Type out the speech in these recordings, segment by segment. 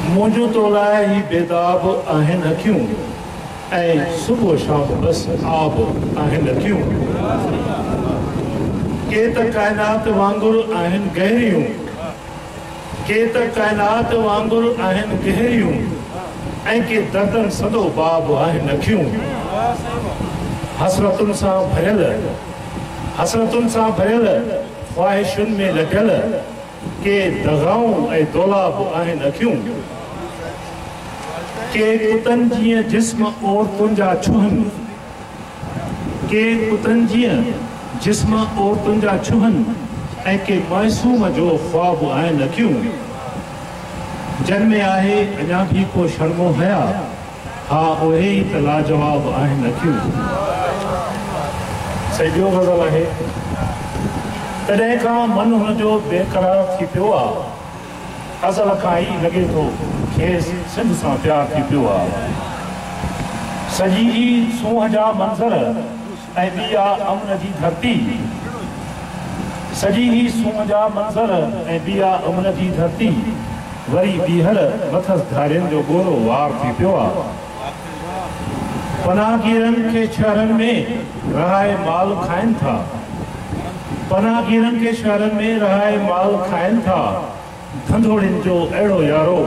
मुझो तो लाइ ही बेदाब आहिनि अखियूं ऐं सुबुह शाम बस आब आहिनि अखियूं। के त काइनात वांगुरु आहिनि गहरियूं, के त काइनात वांगुरु आहिनि गहरियूं ऐं के दर्दन सदो बाब आहिनि अखियूं। हसरतुनि सां भरियल ख्वाहिशुनि में लॻियल के दगाऊं ऐं दौलाब आहिनि अखियूं। के कुतनि जीअं जिस्म औरतुनि जा छुहनि, के कुतनि जीअं जिस्म औरतुनि जा छुहनि ऐं के मासूम जो ख्वाब आहिनि अखियूं। जन में आहे अञा भी को शर्मो हया, हा उहे ई त लाजवाब आहिनि अखियूं। सॼो गज़ल आहे। तॾहिं खां मन हुनजो बेक़रार थी पियो आहे, अज़ल खां ई लॻे थो खेसि सिंध सां प्यार थी पियो आहे। सॼी ई सूंहं जा मंज़र ऐं ॿी आहे अमन जी धरती, सॼी ई सूंहं जा मंज़र ऐं ॿी आहे अमन जी धरती, वरी ॿीहर मथसि धारियुनि जो ॻोरो वार थी पियो आहे। पनाहगीरनि खे शहरनि में रहाए माल खाइनि था, पनाहगीरनि खे शहरनि में रहाए माल खाइनि था, धंधोड़ियुनि जो अहिड़ो यारो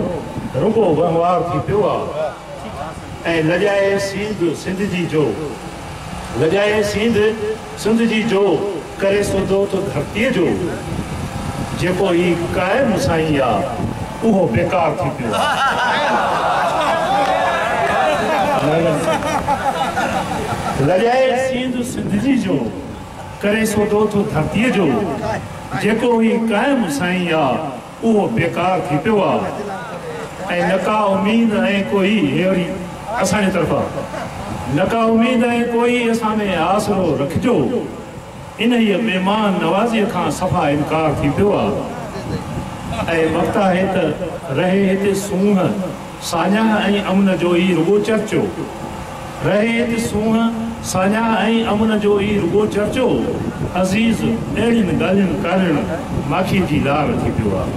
रुगो वहिंवार थी पियो आहे। ऐं लॼाए सींध सिंध जी जो, लॼाए सींध सिंध जी जो करे सौदो तो धरतीअ जो, जेको ई क़ाइम साईं आहे उहो बेकार थी पियो लॼाए सींध सिंध जी जो करे सौदो तो धरतीअ जो, जेको ई क़ाइम साईं आहे उहो बेकार थी पियो आहे। ऐं नका उम्मीद ऐं कोई हेड़ी असांजे तरफ़ां, नका उम्मीद ऐं कोई असां में आसरो रखिजो, इन ई महिमान नवाज़ीअ खां सफ़ा इनकार थी पियो आहे। ऐं वक़्त आहे त रहे हिते सूंहं साञा ऐं अमन जो ई रुगो चर्चो, रहे हिते सूंहं साञा ऐं अमन जो ई रुगो चर्चो, अज़ीज़ अहिड़ियुनि ॻाल्हियुनि कारण माखी जी लार थी पियो आहे।